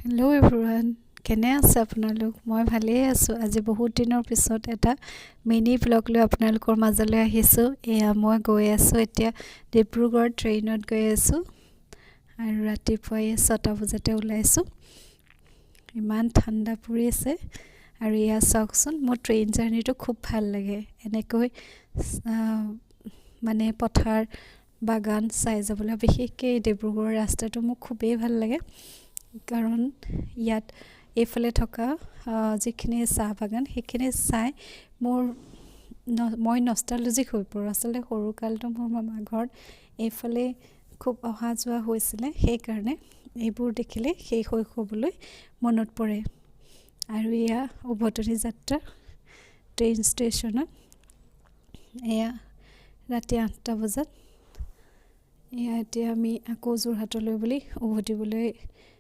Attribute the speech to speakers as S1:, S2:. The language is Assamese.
S1: হেল্ল' এভৰিৱান কেনে আছে আপোনালোক মই ভালেই আছোঁ আজি বহুত দিনৰ পিছত এটা মিনি ব্লগ লৈ আপোনালোকৰ মাজলৈ আহিছোঁ এয়া মই গৈ আছোঁ এতিয়া ডিব্ৰুগড় ট্ৰেইনত গৈ আছোঁ আৰু ৰাতিপুৱাই 6টা বজাতে ওলাইছোঁ ইমান ঠাণ্ডা পৰি আছে আৰু এয়া চাওকচোন মোৰ ট্ৰেইন জাৰ্নিটো খুব ভাল লাগে এনেকৈ মানে পথাৰ বাগান চাই যাবলৈ বিশেষকৈ ডিব্ৰুগড়ৰ ৰাস্তাটো মোক খুবেই ভাল লাগে কাৰণ ইয়াত এইফালে থকা যিখিনি চাহ বাগান সেইখিনি চাই মই নষ্টালজিক হৈ পৰোঁ আচলতে সৰুকালটো মোৰ মামা ঘৰত এইফালে খুব অহা যোৱা হৈছিলে সেইকাৰণে এইবোৰ দেখিলে সেই শৈশৱলৈ মনত পৰে আৰু এয়া উভতনি যাত্ৰা ট্ৰেইন ষ্টেচনত এয়া ৰাতি 8টা বজাত এয়া এতিয়া আমি আকৌ যোৰহাটলৈ বুলি উভতিবলৈ